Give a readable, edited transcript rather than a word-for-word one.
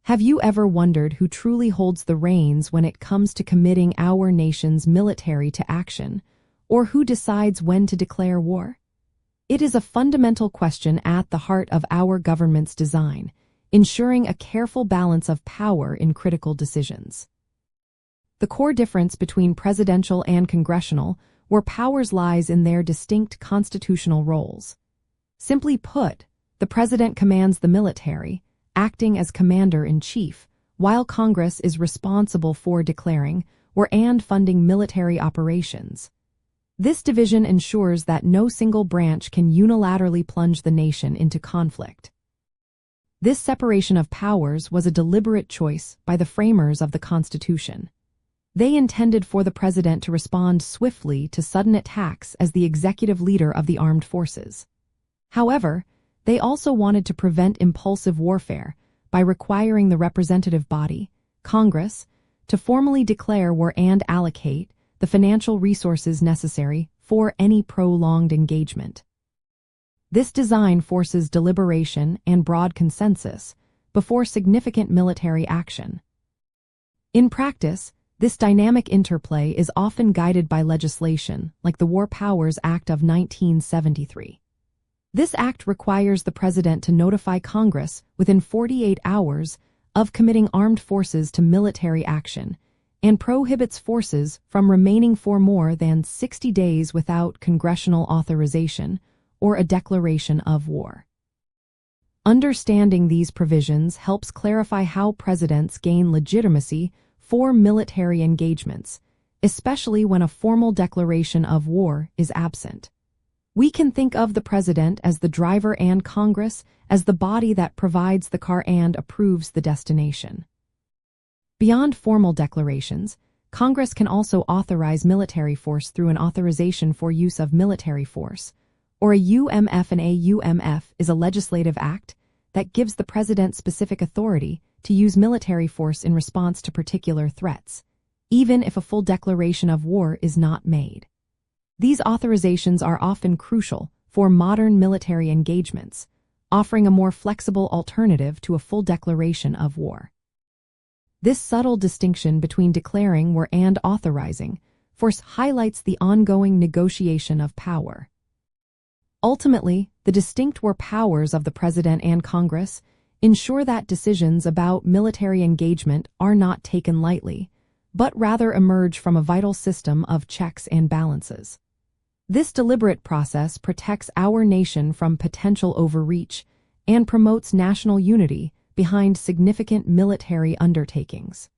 Have you ever wondered who truly holds the reins when it comes to committing our nation's military to action, or who decides when to declare war? It is a fundamental question at the heart of our government's design, ensuring a careful balance of power in critical decisions. The core difference between presidential and congressional, where powers lies in their distinct constitutional roles. Simply put, the president commands the military, acting as commander-in-chief, while Congress is responsible for declaring and funding military operations. This division ensures that no single branch can unilaterally plunge the nation into conflict. This separation of powers was a deliberate choice by the framers of the Constitution. They intended for the president to respond swiftly to sudden attacks as the executive leader of the armed forces. However, they also wanted to prevent impulsive warfare by requiring the representative body, Congress, to formally declare war and allocate the financial resources necessary for any prolonged engagement. This design forces deliberation and broad consensus before significant military action. In practice, this dynamic interplay is often guided by legislation, like the War Powers Act of 1973. This act requires the president to notify Congress within 48 hours of committing armed forces to military action and prohibits forces from remaining for more than 60 days without congressional authorization or a declaration of war. Understanding these provisions helps clarify how presidents gain legitimacy for military engagements, especially when a formal declaration of war is absent. We can think of the president as the driver and Congress as the body that provides the car and approves the destination. Beyond formal declarations, Congress can also authorize military force through an authorization for use of military force, or a UMF. An AUMF is a legislative act that gives the president specific authority to use military force in response to particular threats, even if a full declaration of war is not made. These authorizations are often crucial for modern military engagements, offering a more flexible alternative to a full declaration of war. This subtle distinction between declaring war and authorizing force highlights the ongoing negotiation of power. Ultimately, the distinct war powers of the president and Congress ensure that decisions about military engagement are not taken lightly, but rather emerge from a vital system of checks and balances. This deliberate process protects our nation from potential overreach and promotes national unity behind significant military undertakings.